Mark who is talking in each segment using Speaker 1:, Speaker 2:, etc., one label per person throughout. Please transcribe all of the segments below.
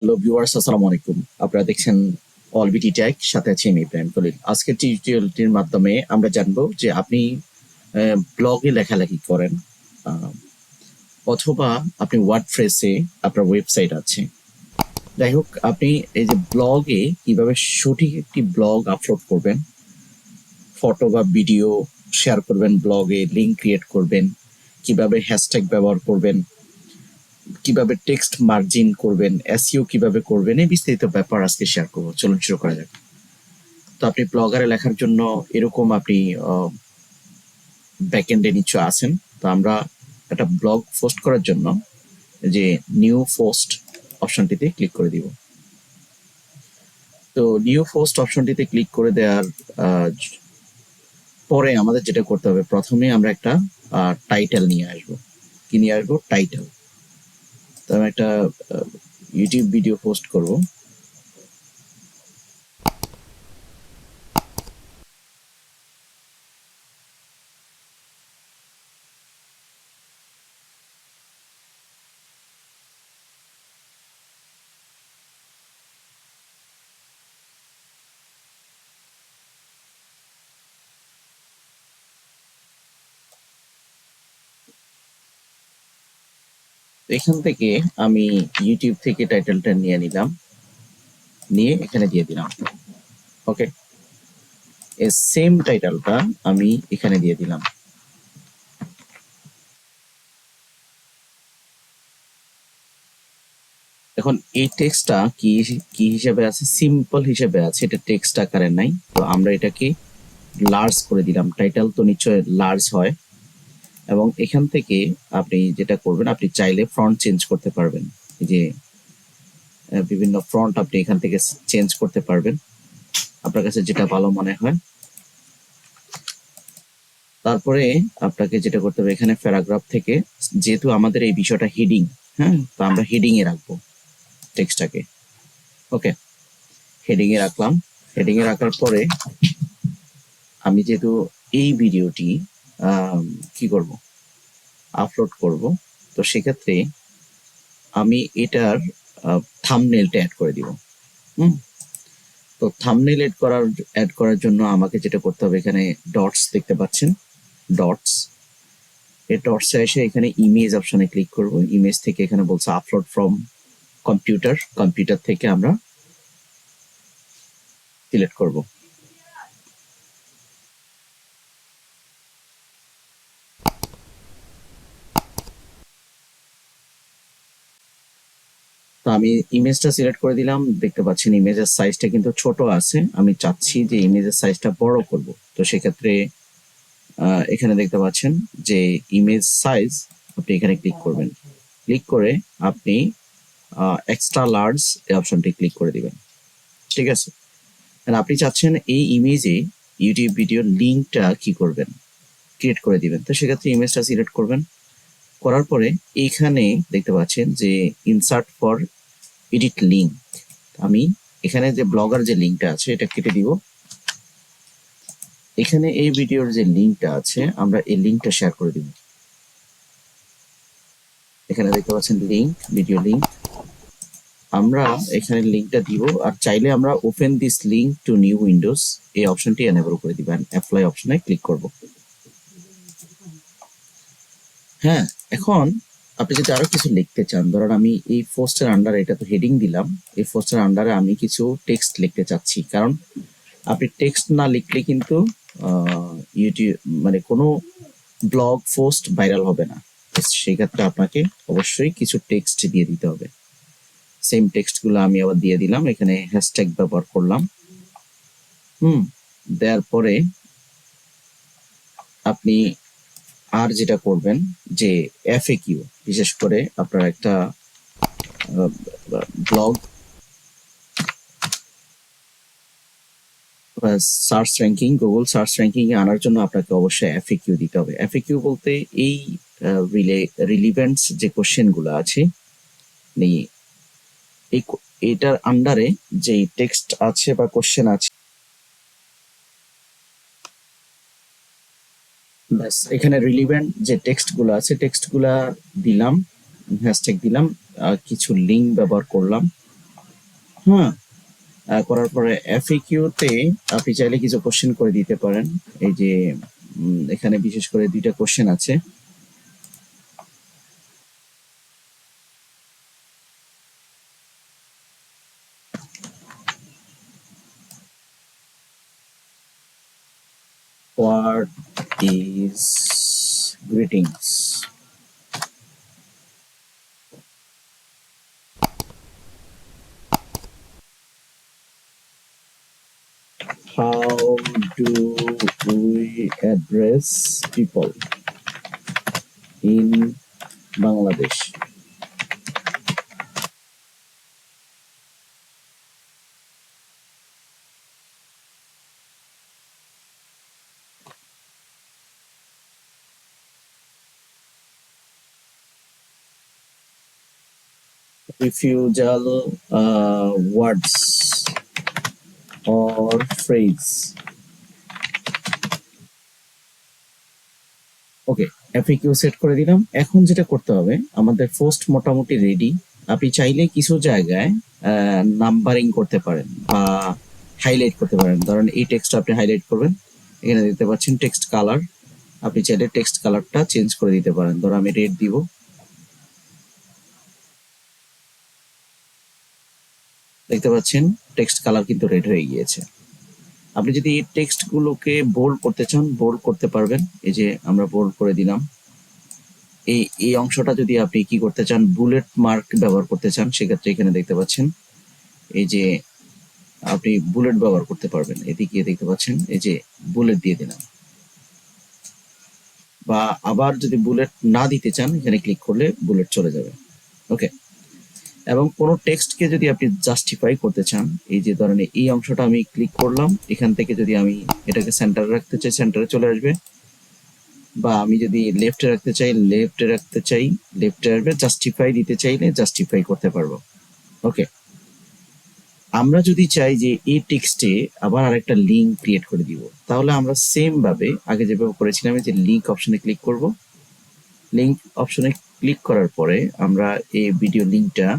Speaker 1: Hello viewers, আসসালামু আলাইকুম। আপনারা দেখছেন অলবিটি টেক, সাথে আছি আমি ইব্রাহিম খলিল। আজকের টিউটোরিয়ালটির মাধ্যমে আমরা জানবো যে আপনি ব্লগে লেখালেখি করেন, আহ, অথবা আপনি ওয়ার্ডপ্রেসে আপনার ওয়েবসাইট আছে। যাই হোক, আপনি এই যে ব্লগে কিভাবে সঠিক একটি ব্লগ আপলোড করবেন, ফটো বা ভিডিও শেয়ার করবেন, ব্লগে লিঙ্ক ক্রিয়েট করবেন, কিভাবে হ্যাশট্যাগ ব্যবহার করবেন, কিভাবে টেক্সট মার্জিন করবেন, এসইও কিভাবে করবেন, এই বিস্তারিত ব্যাপার আজকে শেয়ার করবো। চলুন শুরু করা যাক। তো আপনি ব্লগারে লেখার জন্য এরকম আপনি ব্যাকএন্ডে নিশ্চয় আছেন। তো আমরা একটা ব্লগ পোস্ট করার জন্য যে নিউ পোস্ট অপশনটিতে ক্লিক করে দিব। তো নিউ পোস্ট অপশনটিতে ক্লিক করে দেওয়ার পরে আমাদের যেটা করতে হবে, প্রথমে আমরা একটা টাইটেল নিয়ে আসবো। কি নিয়ে আসবো? টাইটেল। তো আমি একটা ইউটিউব ভিডিও পোস্ট করব। এখান থেকে আমি ইউটিউব থেকে টাইটেলটা নিয়ে নিলাম, নিয়ে এখানে দিয়ে দিলাম। ওকে, এই সেম টাইটেলটা আমি এখানে দিয়ে দিলাম। এখন এই টেক্সটটা কি কি হিসেবে আছে? সিম্পল হিসেবে আছে, এটা টেক্সট আকারে নাই। তো আমরা এটাকে লার্জ করে দিলাম। টাইটেল তো নিশ্চয় লার্জ হয়। এবং এখান থেকে আপনি যেটা করবেন, আপনি চাইলে ফন্ট চেঞ্জ করতে পারবেন। এই যে বিভিন্ন ফন্ট আপনি এখান থেকে চেঞ্জ করতে পারবেন, আপনার কাছে যেটা ভালো মনে হয়। তারপরে আপনাকে যেটা করতে হবে, এখানে প্যারাগ্রাফ থেকে, যেহেতু আমাদের এই বিষয়টা হেডিং, হ্যাঁ, তো আমরা হেডিং এ রাখবো টেক্সটটাকে। ওকে, হেডিং এ রাখলাম। হেডিং এ রাখার পরে আমি যেহেতু এই ভিডিওটি কি করব, আপলোড করব, তো সেক্ষেত্রে আমি এটার থাম্বনেলটা অ্যাড করে দিব। তো থাম্বনেল অ্যাড করার জন্য আমাকে যেটা করতে হবে, এখানে ডটস দেখতে পাচ্ছেন, ডটস। এই ডটসে এসে এখানে ইমেজ অপশনে ক্লিক করব। ইমেজ থেকে এখানে বলছে আপলোড ফ্রম কম্পিউটার, কম্পিউটার থেকে আমরা সিলেক্ট করব। তো আমি ইমেজটা সিলেক্ট করে দিলাম। দেখতে পাচ্ছেন ইমেজের সাইজটা কিন্তু ছোট আছে, আমি চাচ্ছি যে ইমেজের সাইজটা বড় করব। তো সেক্ষেত্রে এখানে দেখতে পাচ্ছেন যে ইমেজ সাইজ, আপনি এখানে ক্লিক করবেন। ক্লিক করে আপনি এক্সট্রা লার্জ এই অপশনটি ক্লিক করে দিবেন। ঠিক আছে, আপনি চাচ্ছেন এই ইমেজে ইউটিউব ভিডিওর লিঙ্কটা কি করবেন, ক্রিয়েট করে দিবেন। তো সেক্ষেত্রে ইমেজটা সিলেক্ট করবেন। করার পরে এইখানে দেখতে পাচ্ছেন যে ইনসার্ট ফর এডিট লিঙ্ক, আমি এখানে যে ব্লগার যে লিঙ্কটা আছে এটা কেটে দিব। এখানে এই ভিডিওর যে লিঙ্কটা আছে, আমরা এই লিঙ্কটা শেয়ার করে দিব। এখানে দেখতে পাচ্ছেন লিঙ্ক, ভিডিও লিঙ্ক, আমরা এখানে লিঙ্কটা দিব। আর চাইলে আমরা open this link to new Windows এই অপশনটি এনেবল করে দিবেন। অ্যাপ্লাই অপশনে ক্লিক করব। হ্যাঁ, এখন আপনি যদি আরো কিছু লিখতে চান, ধরেন আমি এই পোস্টের আন্ডারে, এটা তো হেডিং দিলাম, এই পোস্টের আন্ডারে আমি কিছু টেক্সট লিখতে চাচ্ছি। কারণ আপনি টেক্সট না লিখলে কিন্তু ইউটিউব মানে কোনো ব্লগ পোস্ট ভাইরাল হবে না। সেই ক্ষেত্রে আপনাকে অবশ্যই কিছু টেক্সট দিয়ে দিতে হবে। সেম টেক্সটগুলো আমি আবার দিয়ে দিলাম, এখানে হ্যাশট্যাগ ব্যবহার করলাম। দেওয়ার পরে আপনি আর যেটা করবেন যে এফএকিউ, বিশেষ করে আপনার একটা blog search ranking, Google search ranking এ আনার জন্য আপনাকে অবশ্যই এফএকিউ দিতে হবে। এফএকিউ বলতে এই রিলিভেন্টস যে কোশ্চেন গুলো আছে, এই এটার আন্ডারে যে টেক্সট আছে বা কোশ্চেন আছে, ব্যাস এখানে রিলিভেন্ট যে টেক্সট গুলো আছে, টেক্সট গুলা দিলাম, হ্যাশট্যাগ দিলাম, কিছু লিঙ্ক ব্যবহার করলাম। হ্যাঁ, করার পরে FAQ তে আপনি চাইলে কিছু কোশ্চেন করে দিতে পারেন। এই যে এখানে বিশেষ করে 2টা কোশ্চেন আছে। What is greetings? How do we address people in Bangladesh? Refusal words or phrase. Okay, FAQ set করে দিলাম। এখন যেটা করতে হবে, আমাদের পোস্ট মোটামুটি রেডি। আপনি চাইলে কিছু জায়গায় নাম্বারিং করতে পারেন বা হাইলাইট করতে পারেন। ধরেন এই টেক্সট আপনি হাইলাইট করবেন, এখানে দেখতে পাচ্ছেন টেক্সট কালার। আপনি চাইলে টেক্সট কালারটা চেঞ্জ করে দিতে পারেন। ধরো আমি রেড দিব, দেখতে পাচ্ছেন টেক্সট কালার কিন্তু রেড হয়ে গিয়েছে। আপনি যদি এই টেক্সট গুলোকে বোল্ড করতে চান, বোল্ড করতে পারবেন। এই যে আমরা বোল্ড করে দিলাম। এই অংশটা যদি আপনি কি করতে চান, বুলেট মার্ক ব্যবহার করতে চান, সেক্ষেত্রে এখানে দেখতে পাচ্ছেন এই যে আপনি বুলেট ব্যবহার করতে পারবেন। এদিকে দেখতে পাচ্ছেন এই যে বুলেট দিয়ে দিলাম। বা আবার যদি বুলেট না দিতে চান, এখানে ক্লিক করলে বুলেট চলে যাবে। ওকে, এবং কোনো টেক্সটকে যদি আপনি জাস্টিফাই করতে চান, এই যে ধরেন এই অংশটা আমি ক্লিক করলাম, এখান থেকে যদি আমি এটাকে সেন্টারে রাখতে চাই, সেন্টারে চলে আসবে। বা আমি যদি লেফটে রাখতে চাই, লেফটে রাখতে চাই, লেফটে আসবে। জাস্টিফাই দিতে চাইলে জাস্টিফাই করতে পারবো। ওকে, আমরা যদি চাই যে এই টেক্সটে আবার আরেকটা লিঙ্ক ক্রিয়েট করে দিব, তাহলে আমরা সেম ভাবে আগে যেভাবে করেছিলাম, যে লিঙ্ক অপশনে ক্লিক করব। লিঙ্ক অপশনে ক্লিক করার পরে আমরা এই ভিডিও লিঙ্কটা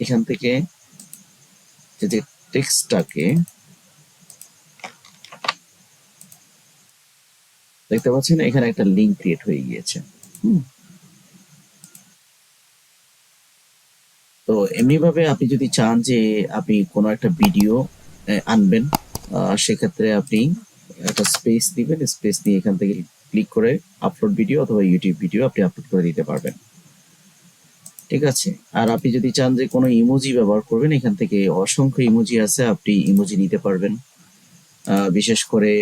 Speaker 1: এখান থেকে যে টেক্সটটাকে দেখতে পাচ্ছেন, এখানে একটা লিঙ্ক ক্রিয়েট হয়ে গিয়েছে। তো এমনি ভাবে আপনি যদি চান যে আপনি কোনো একটা ভিডিও আনবেন, সেক্ষেত্রে আপনি একটা স্পেস দিবেন। স্পেস দিয়ে এখান থেকে ক্লিক করে আপলোড ভিডিও অথবা ইউটিউব ভিডিও আপনি আপলোড করে দিতে পারবেন। ঠিক আছে। আর আপনি যদি চান যে কোনো ইমোজি ব্যবহার করবেন, এখান থেকে অসংখ্য ইমোজি আছে, আপনি ইমোজি নিতে পারবেন। বিশেষ করে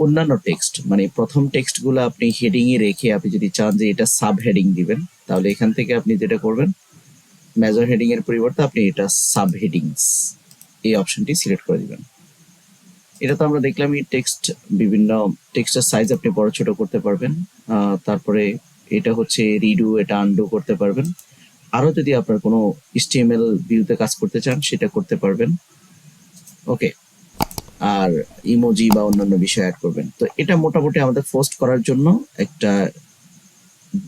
Speaker 1: অন্যান্য টেক্সট, মানে প্রথম টেক্সটগুলো আপনি হেডিং এ রেখে আপনি যদি চান যে এটা সাব হেডিং দিবেন, তাহলে এখান থেকে আপনি যেটা করবেন, মেজর হেডিং এর পরিবর্তে আপনি এটা সাব হেডিংস এই অপশনটি সিলেক্ট করে দিবেন। এটা তো আমরা দেখলাম এই টেক্সট, বিভিন্ন টেক্সটের সাইজ আপনি বড় ছোট করতে পারবেন। তারপরে এটা হচ্ছে রিডু, এটা আনডু করতে পারবেন। আরো যদি আপনার কোনো HTML ভিউতে কাজ করতে চান, সেটা করতে পারবেন। ওকে, আর ইমোজি বা অন্যান্য বিষয় অ্যাড করবেন। তো এটা মোটামুটি আমাদের পোস্ট করার জন্য একটা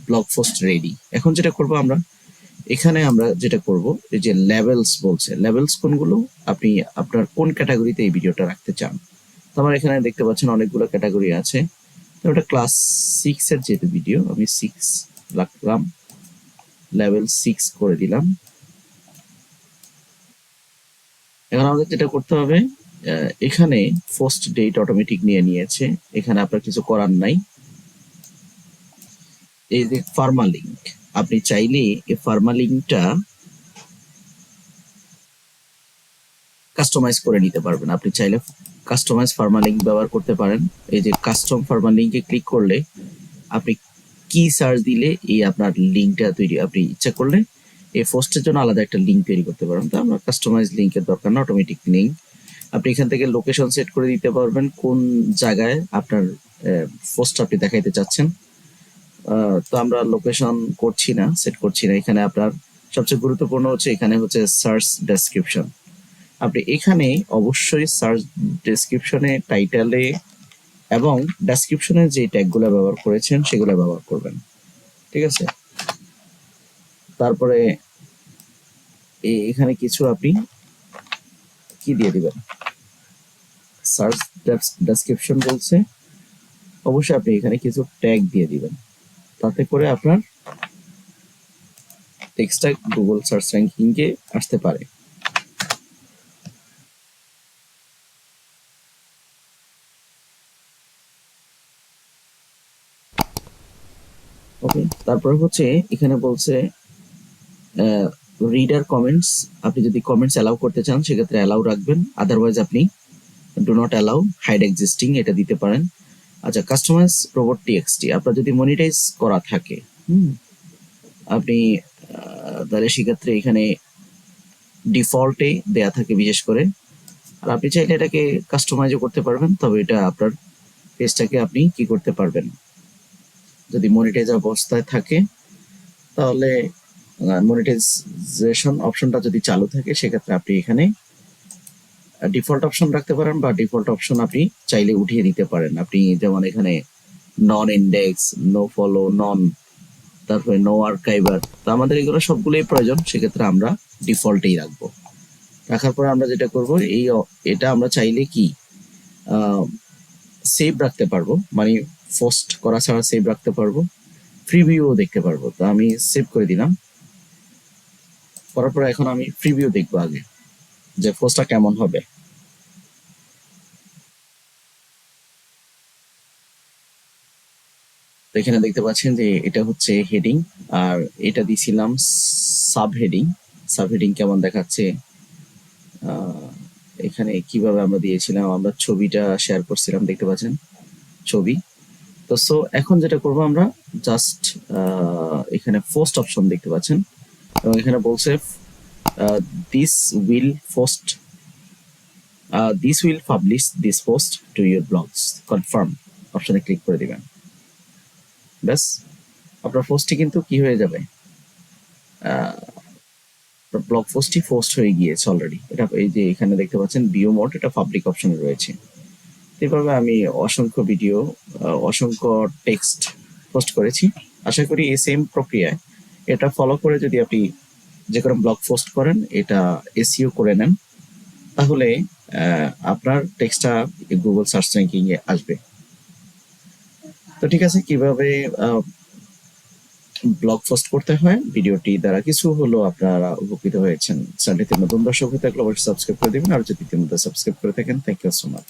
Speaker 1: ব্লগ পোস্ট রেডি। এখন যেটা করব আমরা, এখানে আমরা যেটা করব, এই যে লেভেলস বলছে, লেভেলস কোনগুলো, আপনি আপনার কোন ক্যাটাগরিতে এই ভিডিওটা রাখতে চান। তো আমার এখানে দেখতে পাচ্ছেন অনেকগুলো ক্যাটাগরি আছে। তো ওটা ক্লাস 6 এর যেহেতু ভিডিও, আমি 6 রাখলাম, লেভেল 6 করে দিলাম। এখন আমাদের যেটা করতে হবে, এখানে পোস্ট ডেট অটোমেটিক নিয়ে নিয়েছে, এখানে আপনার কিছু করার নাই। এই যে ফার্মা লিঙ্ক, আপনি চাইলে এই ফার্মা লিঙ্কটা কাস্টমাইজ করে নিতে পারবেন। আপনি চাইলে কাস্টমাইজ ফার্মা লিঙ্ক ব্যবহার করতে পারেন। এই যে কাস্টম ফার্মা লিঙ্কে ক্লিক করলে আপনি কি সার্চ দিলে এই আপনার লিঙ্কটা তৈরি, আপনি ইচ্ছা করলে এই পোস্টের জন্য আলাদা একটা লিঙ্ক তৈরি করতে পারেন। তো আমরা কাস্টমাইজ লিঙ্কের দরকার না, অটোমেটিক লিঙ্ক। আপনি এখান থেকে লোকেশন সেট করে দিতে পারবেন, কোন জায়গায় আপনার পোস্ট আপনি দেখাইতে চাচ্ছেন। তো আমরা লোকেশন করছি না, সেট করছি না। এখানে আপনার সবচেয়ে গুরুত্বপূর্ণ হচ্ছে, এখানে হচ্ছে সার্চ ডেসক্রিপশন। আপনি এখানে অবশ্যই সার্চ ডেসক্রিপশনে, টাইটেলে এবং ডেসক্রিপশনে যে ট্যাগগুলো ব্যবহার করেছেন সেগুলো ব্যবহার করবেন। ঠিক আছে। তারপরে এখানে কিছু আপনি কি দিয়ে দিবেন, সার্চ ডেসক্রিপশন বলছে, অবশ্যই আপনি এখানে কিছু ট্যাগ দিয়ে দিবেন, তাতে করে আপনার টেক্সটটা গুগল সার্চ র্যাঙ্কিংয়ে আসতে পারে। ওকে, তারপর হচ্ছে এখানে বলছে রিডার কমেন্টস, আপনি যদি কমেন্টস অ্যালাউ করতে চান সেক্ষেত্রে অ্যালাউ রাখবেন, আদারওয়াইজ আপনি do not allow hide existing এটা দিতে পারেন। আচ্ছা, কাস্টমাইজ রোবট টিএক্সটি আপনার যদি মনিটাইজ করা থাকে, আপনি তাহলে সেক্ষেত্রে এখানে ডিফল্টে দেয়া থাকে বিশেষ করে, আর আপনি চাইলে এটাকে কাস্টমাইজও করতে পারবেন, তবে এটা আপনার পেজটাকে আপনি কি করতে পারবেন, যদি মনিটাইজ অবস্থায় থাকে তাহলে মনিটাইজেশন অপশনটা যদি চালু থাকে সেক্ষেত্রে আপনি এখানে ডিফল্ট অপশন রাখতে পারেন, বা ডিফল্ট অপশন আপনি চাইলে উঠিয়ে দিতে পারেন। আপনি যেমন এখানে নন ইন্ডেক্স, নো ফলো, নন, তারপরে নো আর্কাইভার, তো আমাদের এগুলো সবগুলোই প্রয়োজন, সেক্ষেত্রে আমরা ডিফল্টেই রাখবো। রাখার পরে আমরা যেটা করব, এটা আমরা চাইলে কি সেভ রাখতে পারবো, মানে পোস্ট করা ছাড়া সেভ রাখতে পারবো, প্রিভিউও দেখতে পারবো। তো আমি সেভ করে দিলাম, করার পরে এখন আমি প্রিভিউ দেখবো আগে যে পোস্টটা কেমন হবে। তো এখানে দেখতে পাচ্ছেন যে এটা হচ্ছে হেডিং, আর এটা দিছিলাম সাব হেডিং। সাব হেডিং কেমন দেখাচ্ছে, এখানে কিভাবে আমরা দিয়েছিলাম, আমরা ছবিটা শেয়ার করছিলাম, দেখতে পাচ্ছেন ছবি। তো সো এখন যেটা করব, আমরা জাস্ট এখানে পোস্ট অপশন দেখতে পাচ্ছেন, এবং এখানে বলছে this will post this will publish this post to your blogs, confirm অপশনে ক্লিক করে দিবেন। ব্যাস, আপনার পোস্টটি কিন্তু কি হয়ে যাবে, ব্লগ পোস্টটি পোস্ট হয়ে গিয়েছে অলরেডি। এটা এই যে এখানে দেখতে পাচ্ছেন ভিউ মোড, এটা পাবলিক অপশনে রয়েছে। এভাবে আমি অসংখ্য ভিডিও, অসংখ্য টেক্সট পোস্ট করেছি। আশা করি এই সেম প্রক্রিয়ায় এটা ফলো করে যদি আপনি যে কোনো ব্লগ পোস্ট করেন, এটা এসইও করে নেন, তাহলে আপনার টেক্সটটা গুগল সার্চ র্যাঙ্কিং এ আসবে। তো ঠিক আছে, কিভাবে ব্লগ পোস্ট করতে হয়, ভিডিওটি দ্বারা কিছু হলো আপনারা উপকৃত হয়েছেন। চ্যানেলটিতে নতুন দর্শক হয়ে থাকলে অবশ্যই সাবস্ক্রাইব করে দেবেন, আর যদি ইতিমধ্যে সাবস্ক্রাইব করে থাকেন, থ্যাংক ইউ সো মাচ।